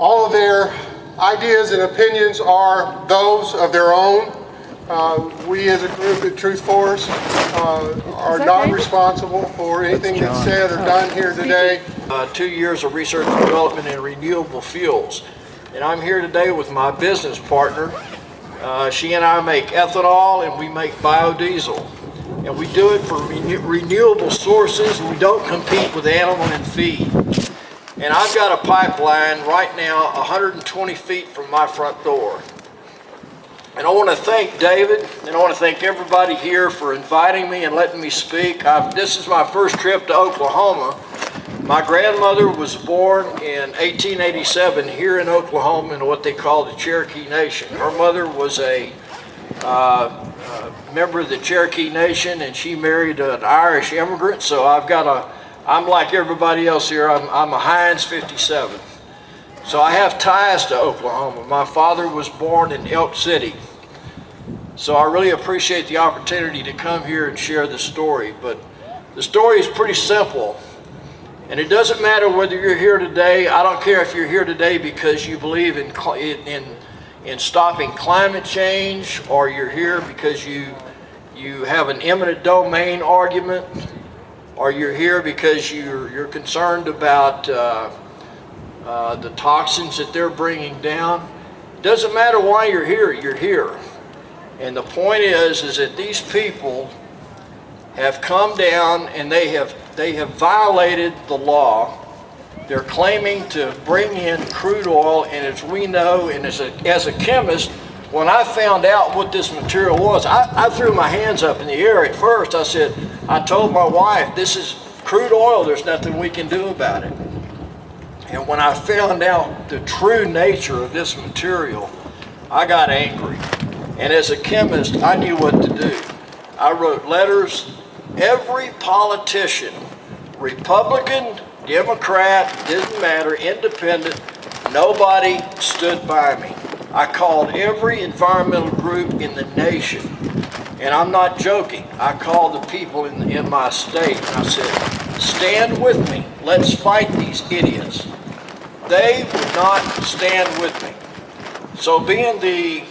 All of their ideas and opinions are those of their own. We as a group at Truth Force are not responsible for anything that's said or done here today. 2 years of research and development in renewable fuels. And I'm here today with my business partner. She and I make ethanol and we make biodiesel. And we do it for renewable sources, and we don't compete with animal and feed. And I've got a pipeline right now 120 feet from my front door. And I want to thank David, and I want to thank everybody here for inviting me and letting me speak. This is my first trip to Oklahoma. My grandmother was born in 1887 here in Oklahoma in what they call the Cherokee Nation. Her mother was a member of the Cherokee Nation, and she married an Irish immigrant, so I'm like everybody else here, I'm a Heinz 57. So I have ties to Oklahoma. My father was born in Elk City. So I really appreciate the opportunity to come here and share the story. But the story is pretty simple. And it doesn't matter whether you're here today. I don't care if you're here today because you believe in stopping climate change, or you're here because you have an eminent domain argument, or you're here because you're concerned about the toxins that they're bringing down. Doesn't matter why you're here. And the point is that these people have come down and they have violated the law. They're claiming to bring in crude oil, and as we know, and as a chemist, when I found out what this material was, I threw my hands up in the air at first. I told my wife, this is crude oil, there's nothing we can do about it. And when I found out the true nature of this material, I got angry. And as a chemist, I knew what to do. I wrote letters. Every politician, Republican, Democrat, didn't matter, independent, nobody stood by me. I called every environmental group in the nation, and I'm not joking. I called the people in my state, and I said, stand with me. Let's fight these idiots. They would not stand with me. So being the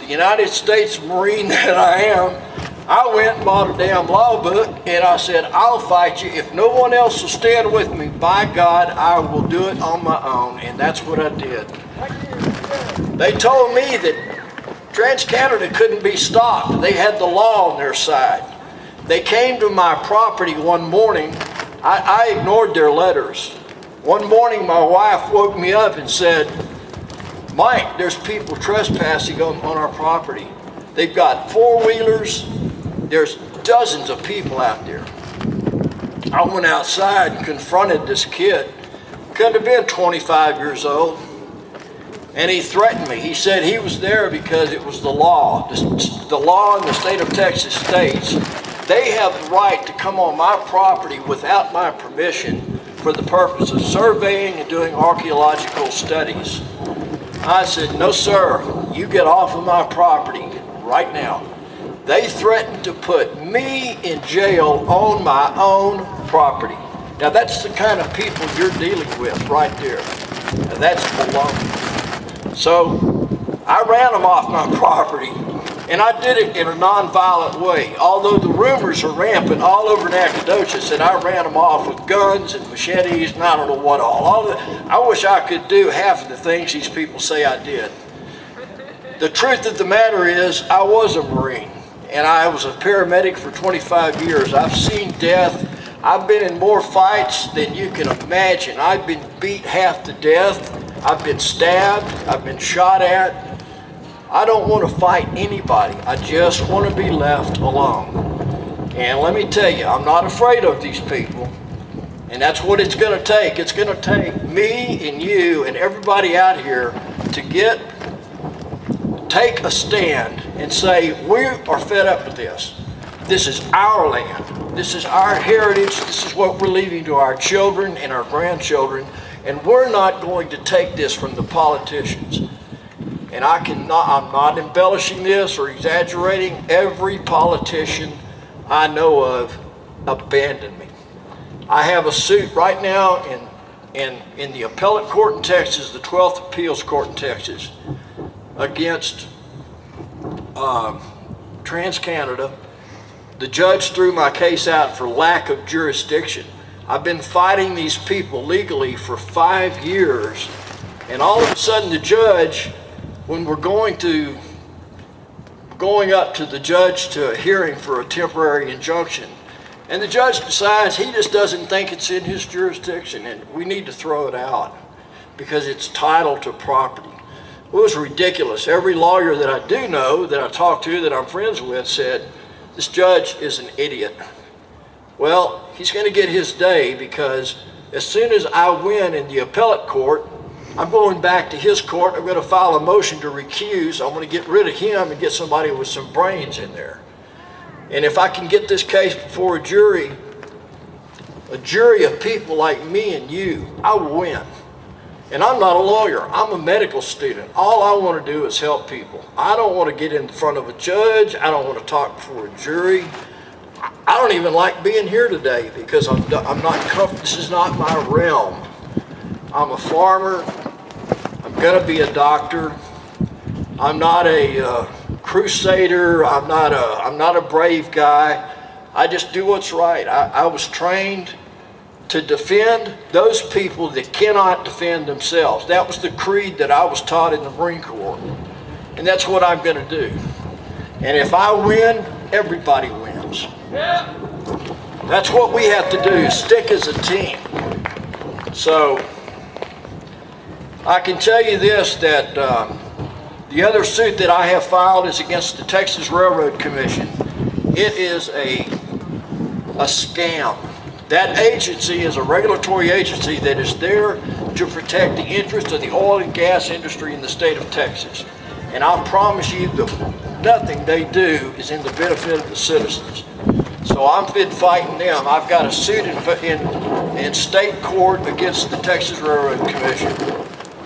United States Marine that I am, I went and bought a damn law book, and I said, I'll fight you. If no one else will stand with me, by God, I will do it on my own. And that's what I did. They told me that TransCanada couldn't be stopped. They had the law on their side. They came to my property one morning. I ignored their letters. One morning, my wife woke me up and said, Mike, there's people trespassing on our property. They've got four-wheelers. There's dozens of people out there. I went outside and confronted this kid. Couldn't have been 25 years old. And he threatened me. He said he was there because it was the law. The law in the state of Texas states they have the right to come on my property without my permission for the purpose of surveying and doing archaeological studies. I said, no sir, you get off of my property right now. They threatened to put me in jail on my own property. Now that's the kind of people you're dealing with right there. Now that's baloney. So I ran them off my property, and I did it in a non-violent way. Although the rumors are rampant all over Nacogdoches, and I ran them off with guns and machetes and I don't know what all. I wish I could do half of the things these people say I did. The truth of the matter is, I was a Marine, and I was a paramedic for 25 years. I've seen death. I've been in more fights than you can imagine. I've been beat half to death. I've been stabbed. I've been shot at. I don't want to fight anybody. I just want to be left alone. And let me tell you, I'm not afraid of these people. And that's what it's going to take. It's going to take me and you and everybody out here to take a stand and say, we are fed up with this. This is our land. This is our heritage. This is what we're leaving to our children and our grandchildren. And we're not going to take this from the politicians. And I'm not embellishing this or exaggerating. Every politician I know of abandoned me. I have a suit right now in and in the appellate court in Texas, the 12th appeals court in Texas, against TransCanada, the judge threw my case out for lack of jurisdiction. I've been fighting these people legally for 5 years, and all of a sudden the judge, when we're going up to the judge to a hearing for a temporary injunction, and the judge decides he just doesn't think it's in his jurisdiction and we need to throw it out because it's title to property. It was ridiculous. Every lawyer that I do know, that I talk to, that I'm friends with, said, this judge is an idiot. Well, he's going to get his day, because as soon as I win in the appellate court, I'm going back to his court. I'm going to file a motion to recuse. I'm going to get rid of him and get somebody with some brains in there. And if I can get this case before a jury of people like me and you, I will win. And I'm not a lawyer. I'm a medical student. All I want to do is help people. I don't want to get in front of a judge. I don't want to talk before a jury. I don't even like being here today because I'm not comfortable. This is not my realm. I'm a farmer. I'm going to be a doctor. I'm not a crusader. I'm not a brave guy. I just do what's right. I was trained to defend those people that cannot defend themselves. That was the creed that I was taught in the Marine Corps. And that's what I'm going to do. And if I win, everybody wins. That's what we have to do, stick as a team. So I can tell you this, that the other suit that I have filed is against the Texas Railroad Commission. It is a scam. That agency is a regulatory agency that is there to protect the interests of the oil and gas industry in the state of Texas. And I promise you that nothing they do is in the benefit of the citizens. So I'm been fighting them. I've got a suit in state court against the Texas Railroad Commission.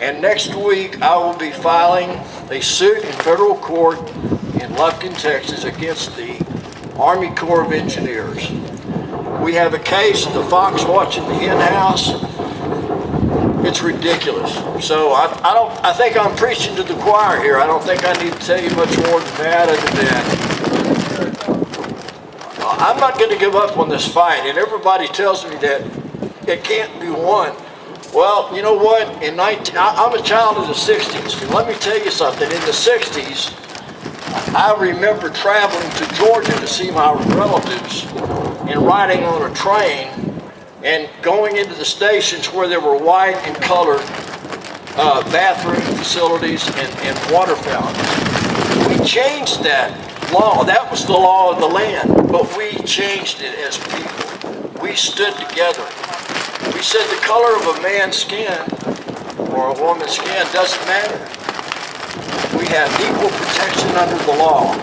And next week I will be filing a suit in federal court in Lufkin, Texas against the Army Corps of Engineers. We have a case of the fox watching the hen house. It's ridiculous. So I think I'm preaching to the choir here. I don't think I need to tell you much more than that, other than I'm not going to give up on this fight. And everybody tells me that it can't be won. Well, you know what? I'm a child of the 60s. And let me tell you something. In the 60s, I remember traveling to Georgia to see my relatives and riding on a train and going into the stations where there were white and colored bathroom facilities and water fountains. We changed that law. That was the law of the land, but we changed it as people. We stood together. We said the color of a man's skin or a woman's skin doesn't matter. We have equal protection under the law.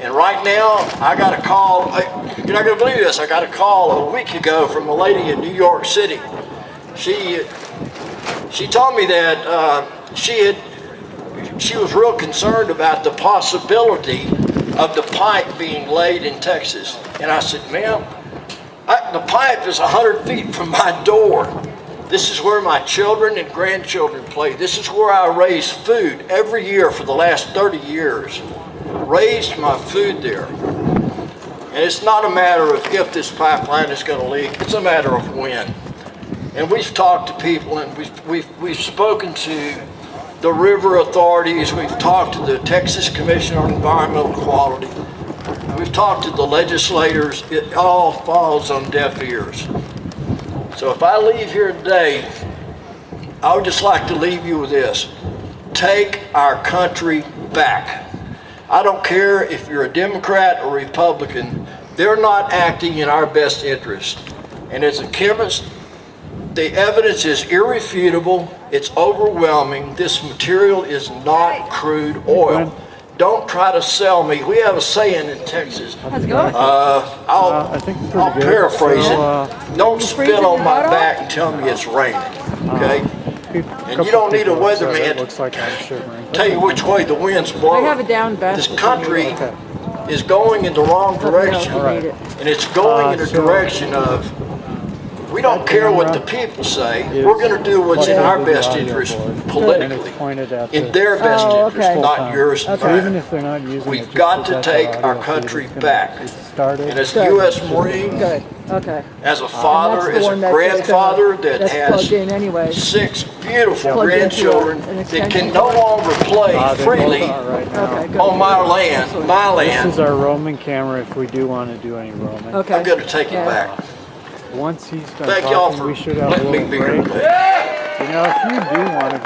And right now, I got a call, you're not going to believe this, I got a call a week ago from a lady in New York City. She told me that she was real concerned about the possibility of the pipe being laid in Texas. And I said, ma'am, the pipe is 100 feet from my door. This is where my children and grandchildren play. This is where I raise food every year for the last 30 years. Raised my food there. And it's not a matter of if this pipeline is going to leak. It's a matter of when. And we've talked to people, and we've spoken to the river authorities. We've talked to the Texas Commission on Environmental Quality. We've talked to the legislators. It all falls on deaf ears. So if I leave here today, I would just like to leave you with this. Take our country back. I don't care if you're a Democrat or Republican, they're not acting in our best interest. And as a chemist, the evidence is irrefutable, it's overwhelming. This material is not crude oil. Don't try to sell me. We have a saying in Texas. How's it going? I'll paraphrase it. Don't spit on my back and tell me it's raining, okay? And you don't need a weatherman to tell you which way the wind's blowing. I have a down vest. This country is going in the wrong direction, and it's going in a direction of We don't care what the people say. We're going to do what's in our best interest politically, in their best interest, not yours and So even mine. if they're not using it, We've just got to let that take audio our feed. country It's gonna- back. It's started. And as a U.S. Marine, Good, okay. as a And father, that's the as a one that's just grandfather gonna- that that's has plugged in anyway. 6 beautiful Plugged into grandchildren an that extension can no cord? longer play They both freely are right now. Okay, good. on my land, my This land. is our roaming camera if we do want to do any roaming. Okay. I'm going to take it Yeah. back. Once he's done Thank y'all talking, for we should have a letting me little be here break. today. You know, if you do want to go